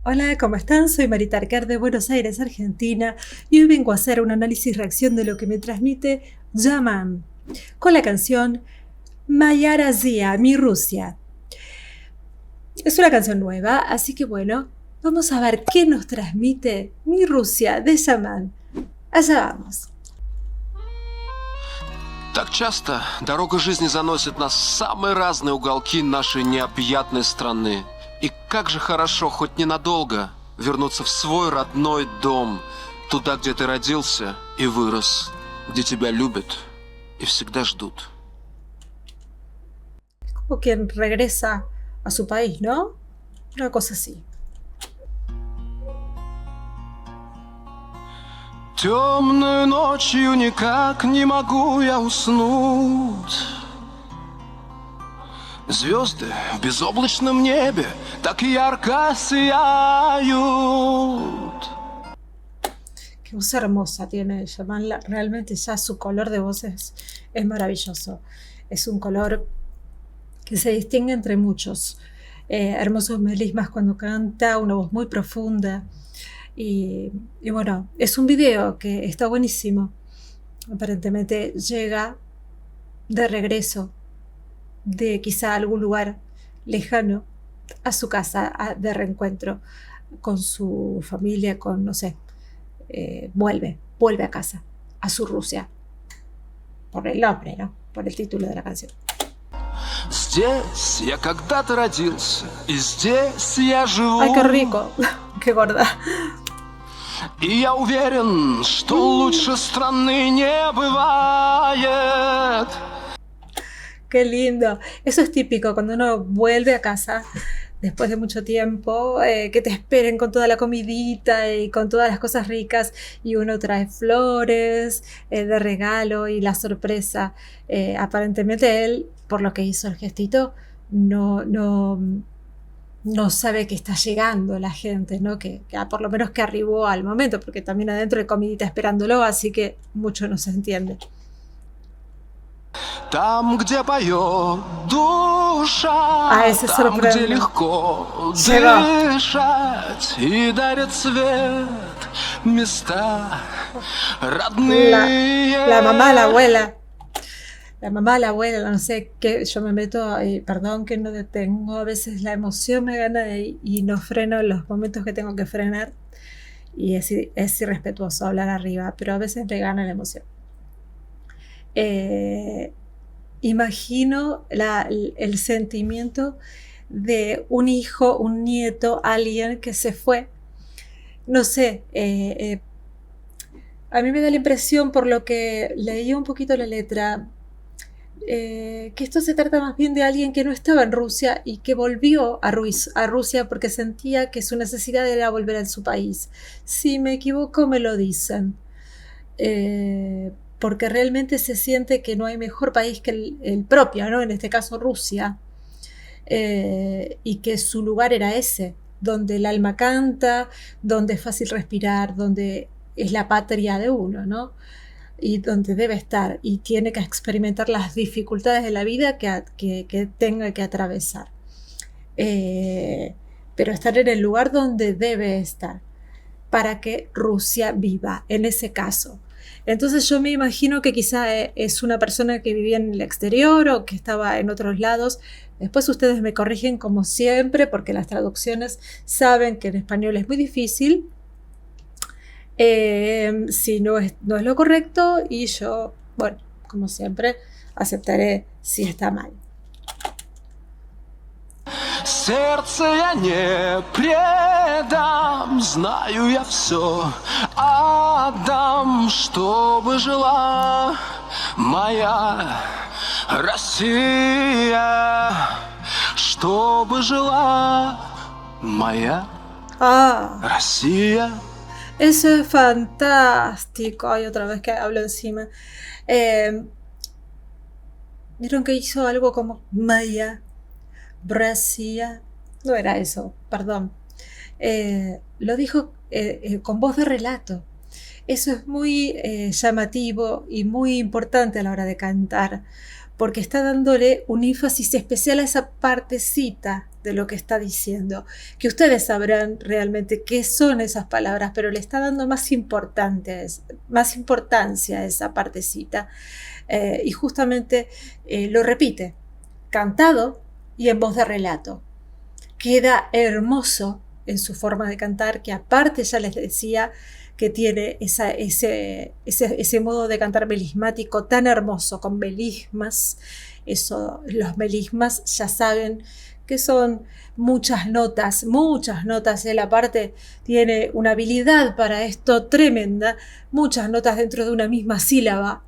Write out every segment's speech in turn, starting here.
Hola, ¿cómo están? Soy Marita Arquer de Buenos Aires, Argentina, y hoy vengo a hacer un análisis-reacción de lo que me transmite Yaman, con la canción Моя Россия, mi Rusia. Es una canción nueva, así que bueno, vamos a ver qué nos transmite mi Rusia de Yaman. Allá vamos. Так часто дорога жизни заносит нас в самые разные уголки нашей необъятной страны. И как же хорошо хоть ненадолго вернуться в свой родной дом, туда, где ты родился и вырос, где тебя любят и всегда ждут. Como quien regresa a su país, ¿no? Una cosa así. Темной ночью никак не могу я уснуть. Звезды в безоблачном небе так ярко сияют. Qué voz hermosa tiene Yaman, realmente ya su color de voz es maravilloso. Es un color que se distingue entre muchos. Hermosos melismas cuando canta, una voz muy profunda. Y bueno, es un video que está buenísimo. Aparentemente llega de regreso de quizá algún lugar lejano a su casa de reencuentro con su familia, con, no sé, vuelve a casa, a su Rusia, por el nombre, ¿no? Por el título de la canción. Здесь я когда-то родился, и здесь я живу. Ay, qué rico, qué gorda. И я уверен, что лучше страны не бывает. Qué lindo. Eso es típico cuando uno vuelve a casa después de mucho tiempo, que te esperen con toda la comidita y con todas las cosas ricas y uno trae flores de regalo y la sorpresa. Aparentemente él, por lo que hizo el gestito, no sabe que está llegando la gente, ¿no? Que por lo menos que arribó al momento, porque también adentro hay comidita esperándolo, así que mucho no se entiende. Там, где поет душа, ese там, sorprende. где легко Llegó. дышать и дарит свет места родные. La mamá, la abuela. La mamá, la abuela, no sé qué, yo me meto, perdón que no detengo, a veces la emoción me gana y no freno en los momentos que tengo que frenar y es irrespetuoso hablar arriba, pero a veces me gana la emoción. Imagino el sentimiento de un hijo, un nieto, alguien que se fue, no sé, a mí me da la impresión, por lo que leí un poquito la letra, que esto se trata más bien de alguien que no estaba en Rusia y que volvió a Rusia porque sentía que su necesidad era volver a su país. Si me equivoco, me lo dicen. Porque realmente se siente que no hay mejor país que el propio, ¿no? En este caso Rusia, y que su lugar era ese, donde el alma canta, donde es fácil respirar, donde es la patria de uno, ¿no? Y donde debe estar y tiene que experimentar las dificultades de la vida que tenga que atravesar. Pero estar en el lugar donde debe estar para que Rusia viva, en ese caso. Entonces yo me imagino que quizá es una persona que vivía en el exterior o que estaba en otros lados. Después ustedes me corrigen como siempre, porque las traducciones saben que en español es muy difícil. Si no es lo correcto, y yo, bueno, como siempre, aceptaré si está mal. Сердце я не предам, знаю я все отдам, чтобы жила моя Россия, чтобы жила моя Россия. Eso es fantástico. Ay, otra vez que hablo encima. Vieron que hizo algo como Maya, Brasia. No era eso, perdón. Lo dijo con voz de relato. Eso es muy llamativo y muy importante a la hora de cantar, porque está dándole un énfasis especial a esa partecita de lo que está diciendo, que ustedes sabrán realmente qué son esas palabras, pero le está dando más importancia a esa partecita, y justamente lo repite, cantado y en voz de relato. Queda hermoso en su forma de cantar, que aparte ya les decía que tiene ese modo de cantar melismático tan hermoso, con melismas. Los melismas ya saben que son muchas notas. Él aparte tiene una habilidad para esto tremenda, muchas notas dentro de una misma sílaba.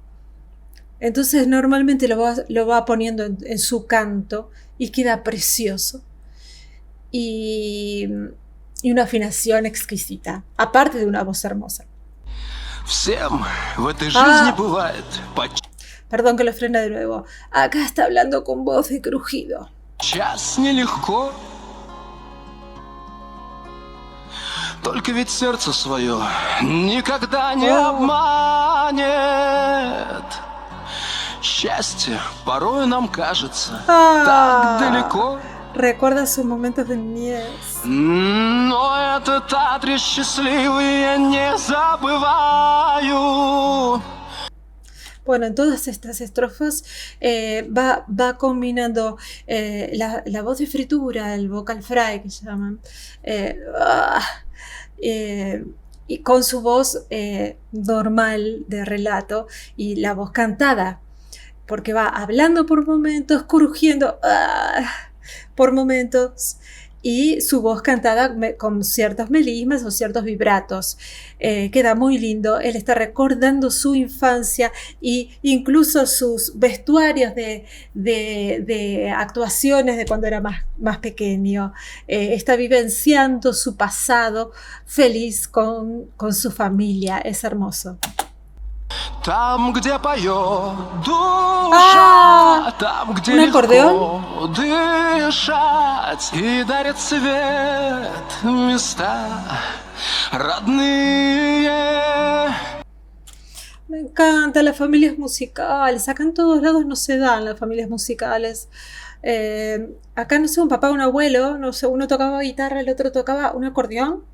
Entonces normalmente lo va poniendo en su canto y queda precioso. Y una afinación exquisita, aparte de una voz hermosa. Perdón que lo frena de nuevo. Acá está hablando con voz de crujido. Только ведь сердце свое никогда не обманет. Счастье порой нам кажется так далеко. Recuerda sus momentos de niñez. Но этот адрес счастливый я не забываю. Bueno, en todas estas estrofas va combinando la voz de fritura, el vocal fry que llaman, y con su voz normal de relato y la voz cantada, porque va hablando por momentos, crujiendo por momentos, y su voz cantada con ciertos melismas o ciertos vibratos. Queda muy lindo. Él está recordando su infancia e incluso sus vestuarios de actuaciones de cuando era más pequeño. Está vivenciando su pasado feliz con su familia. Es hermoso. Там, где поет душа, там, где легко дышать и дарит свет места родные. Me encantan las familias musicales. Acá en todos lados no se dan las familias musicales. Acá, no sé, un papá, un abuelo, no sé, uno tocaba guitarra, el otro tocaba un acordeón.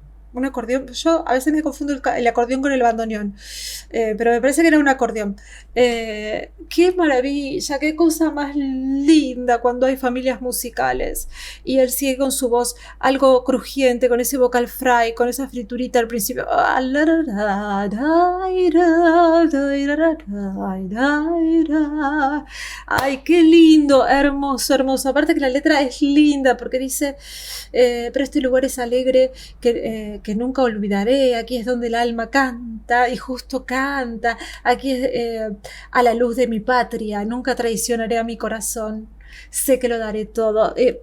Yo a veces me confundo el acordeón con el bandoneón, pero me parece que era un acordeón. Qué maravilla, qué cosa más linda cuando hay familias musicales. Y él sigue con su voz algo crujiente, con ese vocal fry, con esa friturita al principio. Ay, qué lindo, hermoso, hermoso. Aparte que la letra es linda porque dice, pero este lugar es alegre, que nunca olvidaré, aquí es donde el alma canta, y justo canta, aquí es a la luz de mi patria, nunca traicionaré a mi corazón, sé que lo daré todo. Es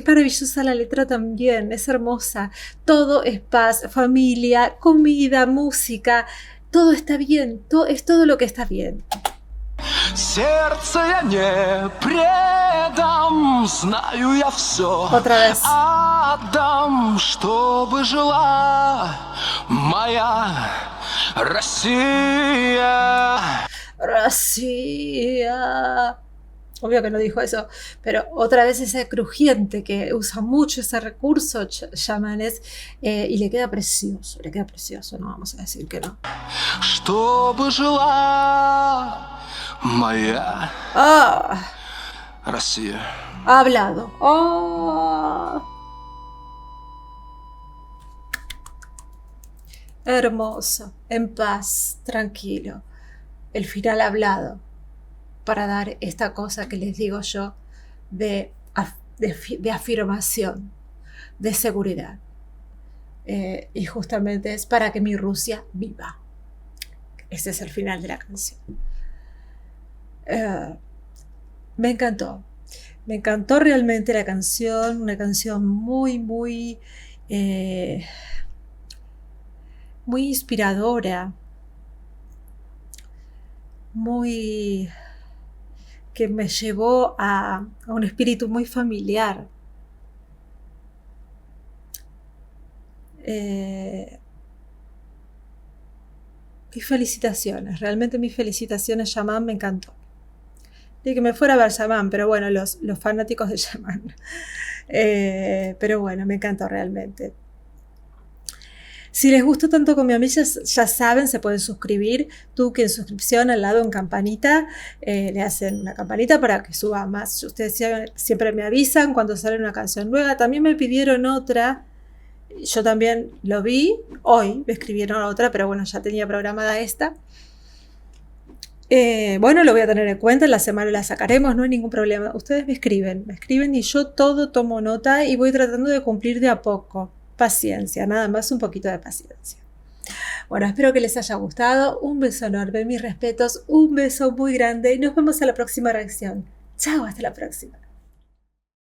maravillosa la letra también, es hermosa, todo es paz, familia, comida, música, todo está bien, es todo lo que está bien. Сердце я не предам, знаю я все. Otra vez. Отдам, чтобы жила моя Россия. Россия. Obvio que no dijo eso, pero otra vez ese crujiente que usa mucho ese recurso Chamanes, y le queda precioso, no vamos a decir que no. Чтобы жила моя Россия. Ha hablado. Hermoso, en paz, tranquilo. El final hablado para dar esta cosa que les digo yo de afirmación, de seguridad. Y justamente es para que mi Rusia viva. Ese es el final de la canción. Me encantó realmente la canción, una canción muy, muy, muy inspiradora, muy, que me llevó a un espíritu muy familiar. Mis felicitaciones, realmente mis felicitaciones, Shaman, me encantó. Y que me fuera a ver Shaman, pero bueno, los fanáticos de Shaman Pero bueno, me encantó realmente. Si les gustó tanto como a mí, ya saben, se pueden suscribir. Tú que en suscripción al lado en campanita, le hacen una campanita para que suba más. Ustedes siempre me avisan cuando sale una canción nueva. También me pidieron otra. Yo también lo vi. Hoy me escribieron otra, pero bueno, ya tenía programada esta. Bueno, lo voy a tener en cuenta, en la semana la sacaremos, no hay ningún problema. Ustedes me escriben y yo todo tomo nota y voy tratando de cumplir de a poco. Paciencia, nada más, un poquito de paciencia. Bueno, espero que les haya gustado. Un beso enorme, mis respetos, un beso muy grande y nos vemos a la próxima reacción. Chao, hasta la próxima.